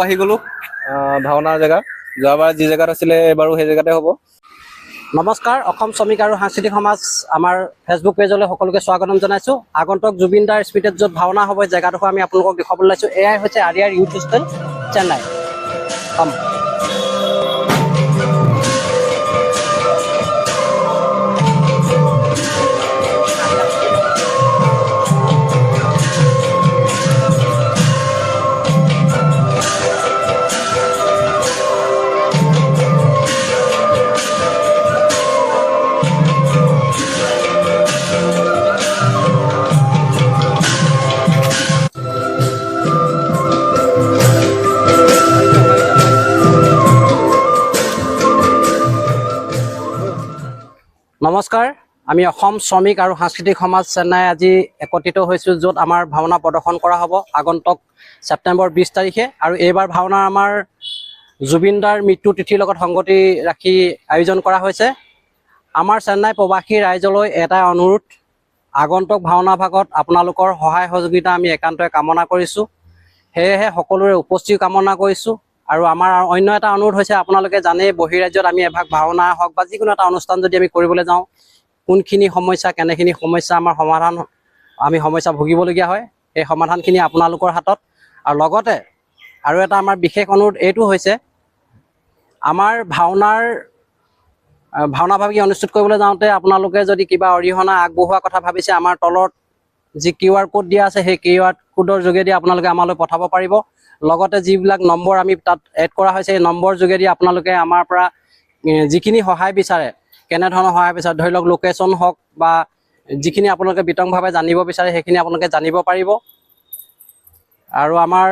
আহি গ'লো ভাওনাৰ জেগা। যোৱাবাৰ যি জেগাত আছিলে এবাৰো সেই জেগাতে হ'ব। নমস্কাৰ, অসম শ্ৰমিক আৰু সাংস্কৃতিক সমাজ আমাৰ ফেচবুক পেজলৈ সকলোকে স্বাগতম জনাইছোঁ। আগন্তুক জুবিন দাৰ স্মৃতিত য'ত ভাওনা হ'ব জেগাডোখৰ আমি আপোনালোকক দেখুৱাবলৈ লৈছোঁ। এয়াই হৈছে আৰিয়াৰ ইউথ হোষ্টেল, চেন্নাই। নমস্কাৰ, আমি অসম শ্ৰমিক আৰু সাংস্কৃতিক সমাজ চেন্নাই আজি একত্ৰিত হৈছোঁ, য'ত আমাৰ ভাওনা প্ৰদৰ্শন কৰা হ'ব আগন্তুক ছেপ্টেম্বৰ 20 তাৰিখে। আৰু এইবাৰ ভাওনা আমাৰ জুবিন দাৰ মৃত্যু তিথিৰ লগত সংগতি ৰাখি আয়োজন কৰা হৈছে। আমাৰ চেন্নাই প্ৰবাসী ৰাইজলৈ এটাই অনুৰোধ, আগন্তুক ভাওনা ভাগত আপোনালোকৰ সহায় সহযোগিতা আমি একান্তই কামনা কৰিছোঁ। সেয়েহে সকলোৰে উপস্থিতি কামনা কৰিছোঁ। আৰু আমাৰ অন্য এটা অনুৰোধ হৈছে, আপোনালোকে জানেই বহিৰাজ্যত আমি এভাগ ভাওনা হওক বা যিকোনো এটা অনুষ্ঠান যদি আমি কৰিবলৈ যাওঁ, কোনখিনি সমস্যা কেনেখিনি সমস্যা আমাৰ সমস্যা ভুগিবলগীয়া হয়, সেই সমাধানখিনি আপোনালোকৰ হাতত। আৰু লগতে আৰু এটা আমাৰ বিশেষ অনুৰোধ এইটো হৈছে, আমাৰ ভাওনা ভাগি অনুষ্ঠিত কৰিবলৈ যাওঁতে আপোনালোকে যদি কিবা অৰিহণা আগবঢ়োৱা কথা ভাবিছে, আমাৰ তলত যি QR কোড দিয়া আছে, সেই QR কোডৰ যোগেদি আপোনালোকে আমালৈ পঠাব পাৰিব। লগতে যিবিলাক নম্বৰ আমি তাত এড কৰা হৈছে, সেই নম্বৰ যোগেদি আপোনালোকে আমাৰ পৰা যিখিনি সহায় বিচাৰে, কেনেধৰণৰ সহায় বিচাৰে, ধৰি লওক লোকেশ্যন হওক বা যিখিনি আপোনালোকে বিতংভাৱে জানিব বিচাৰে, সেইখিনি আপোনালোকে জানিব পাৰিব। আৰু আমাৰ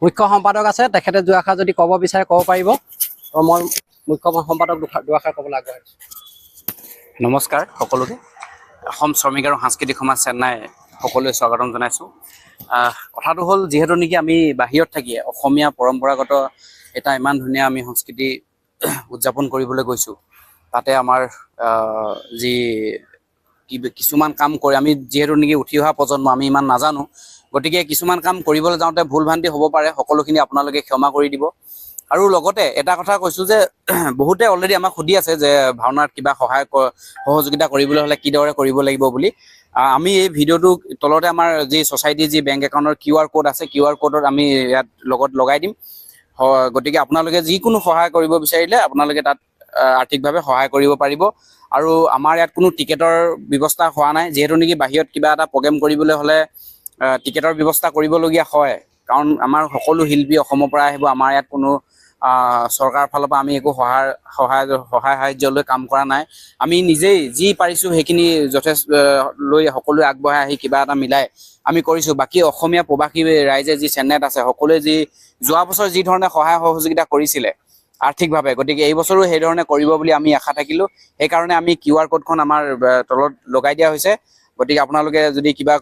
মুখ্য সম্পাদক আছে, তেখেতে দুআষাৰ যদি ক'ব বিচাৰে ক'ব পাৰিব। মই মুখ্য সম্পাদক দুআষাৰ ক'বলৈ আগবাঢ়িছোঁ। নমস্কাৰ সকলোকে। অসম শ্ৰমিক আৰু সাংস্কৃতিক সমাজ চেন্নাই সকলোৱে স্বাগতম জনাইছোঁ। কথাটো হ'ল, যিহেতু নেকি আমি বাহিৰত থাকি অসমীয়া পৰম্পৰাগত এটা ইমান ধুনীয়া আমি সংস্কৃতি উদযাপন কৰিবলৈ গৈছোঁ, তাতে আমাৰ যি কিছুমান কাম কৰি আমি যিহেতু নেকি উঠি অহা প্ৰজন্ম, আমি ইমান নাজানো, গতিকে কিছুমান কাম কৰিবলৈ যাওঁতে ভুল ভ্ৰান্তি হ'ব পাৰে, সকলোখিনি আপোনালোকে ক্ষমা কৰি দিব। আৰু লগতে এটা কথা কৈছোঁ যে বহুতে অলৰেডি আমাক সুধি আছে যে ভাওনাত কিবা সহযোগিতা কৰিবলৈ হ'লে কিদৰে কৰিব লাগিব বুলি। আমি এই ভিডিঅ'টো তলতে আমাৰ যি ছ'চাইটিৰ যি বেংক একাউণ্টৰ QR কোড আছে, QR কোডত আমি ইয়াত লগত লগাই দিম। গতিকে আপোনালোকে যিকোনো সহায় কৰিব বিচাৰিলে আপোনালোকে তাত আৰ্থিকভাৱে সহায় কৰিব পাৰিব। আৰু আমাৰ ইয়াত কোনো টিকেটৰ ব্যৱস্থা হোৱা নাই, যিহেতু নেকি বাহিৰত কিবা এটা প্ৰগ্ৰেম কৰিবলৈ হ'লে টিকেটৰ ব্যৱস্থা কৰিবলগীয়া হয়, কাৰণ আমাৰ সকলো শিল্পী অসমৰ পৰা আহিব। আমাৰ ইয়াত কোনো চৰকাৰৰ ফালৰ পৰা আমি একো সহায় সাহায্য লৈ কাম কৰা নাই। আমি নিজেই যি পাৰিছোঁ সেইখিনি যথেষ্ট লৈ সকলোৱে আগবঢ়াই আহি কিবা এটা মিলাই আমি কৰিছোঁ। বাকী অসমীয়া প্ৰবাসী ৰাইজে যি চেন্নাইত আছে, সকলোৱে যোৱা বছৰ যি ধৰণে সহায় সহযোগিতা কৰিছিলে আৰ্থিকভাৱে, গতিকে এই বছৰো সেইধৰণে কৰিব বুলি আমি আশা থাকিলোঁ। সেইকাৰণে আমি QR কোডখন আমাৰ তলত লগাই দিয়া হৈছে। গতিকে আপোনালোকে যদি কিবা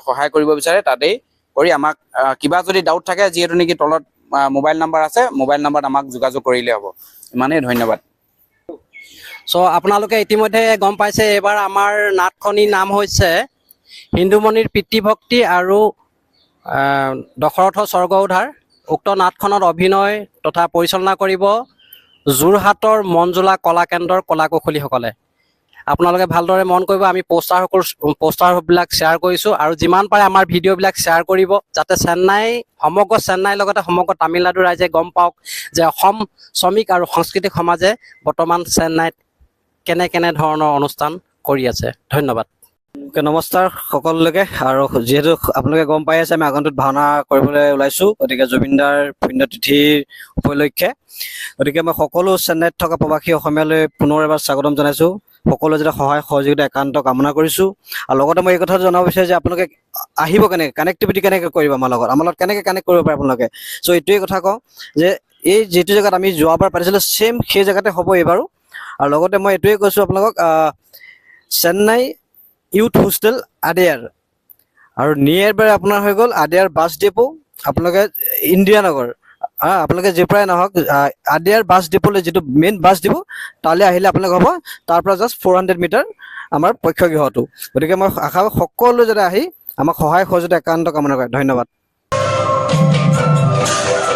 সহায় কৰিব বিচাৰে, তাতেই কৰি আমাক কিবা যদি ডাউট থাকে, যিহেতু নেকি তলত মোবাইল নাম্বাৰ আছে, মোবাইল নাম্বাৰত আমাক যোগাযোগ কৰিলে হ'ব। ইমানেই, ধন্যবাদ। আপোনালোকে ইতিমধ্যে গম পাইছে, এইবাৰ আমাৰ নাটখনিৰ নাম হৈছে হিন্দুমণিৰ পিতৃভক্তি আৰু দশৰথৰ স্বৰ্গ উদ্ধাৰ। উক্ত নাটখনত অভিনয় তথা পৰিচালনা কৰিব যোৰহাটৰ মনজুলা কলাকেন্দ্ৰৰ কলাকুশলীসকলে। আপোনালোকে ভালদৰে মন কৰিব, আমি পোষ্টাৰবিলাক শ্বেয়াৰ কৰিছোঁ, আৰু যিমান পাৰে আমাৰ ভিডিঅ'বিলাক শ্বেয়াৰ কৰিব, যাতে সমগ্ৰ চেন্নাইৰ লগতে সমগ্ৰ তামিলনাডুৰ ৰাইজে গম পাওক যে অসম শ্ৰমিক আৰু সাংস্কৃতিক সমাজে বৰ্তমান চেন্নাইত কেনে ধৰণৰ অনুষ্ঠান কৰি আছে। ধন্যবাদ। নমস্কাৰ সকলোকে। আৰু যিহেতু আপোনালোকে গম পাই আছে, আমি আগন্তুক ভাওনা কৰিবলৈ ওলাইছোঁ, গতিকে জুবিনদাৰ পুণ্যতিথিৰ উপলক্ষে। গতিকে মই সকলো চেন্নাইত থকা প্ৰবাসী অসমীয়ালৈ পুনৰ এবাৰ স্বাগতম জনাইছোঁ। সকলোৱে যাতে সহায় সহযোগিতা একান্ত কামনা কৰিছোঁ। আৰু লগতে মই এই কথাটো জনাব বিচাৰোঁ যে আপোনালোকে আহিব কেনেকৈ, কানেক্টিভিটি কেনেকৈ কৰিব আমাৰ লগত কেনেকৈ কানেক্ট কৰিব পাৰে আপোনালোকে। চ' এইটোৱে কথা কওঁ যে এই যিটো জেগাত আমি যোৱাবাৰ পাতিছিলোঁ, ছেইম সেই জেগাতে হ'ব এইবাৰো। আৰু লগতে মই এইটোৱে কৈছোঁ আপোনালোকক, চেন্নাই ইউথ হোষ্টেল আদিয়াৰ, আৰু নিয়াৰ বাই আপোনাৰ হৈ গ'ল আদিয়াৰ বাছ ডিপো, আপোনালোকে ইন্দিৰানগৰ, আপোনালোকে যিৰ পৰাই নহওক আদিয়াৰ বাছ ডিপোলৈ, যিটো মেইন বাছ ডিপো, তালৈ আহিলে আপোনালোক হ'ব। তাৰ পৰা জাষ্ট 400 মিটাৰ আমাৰ প্ৰেক্ষাগৃহটো। গতিকে মই আশা কৰোঁ সকলোৱে যাতে আহি আমাক সহায় সহযোগিতা একান্ত কামনা কৰে। ধন্যবাদ। ধন্যবাদ।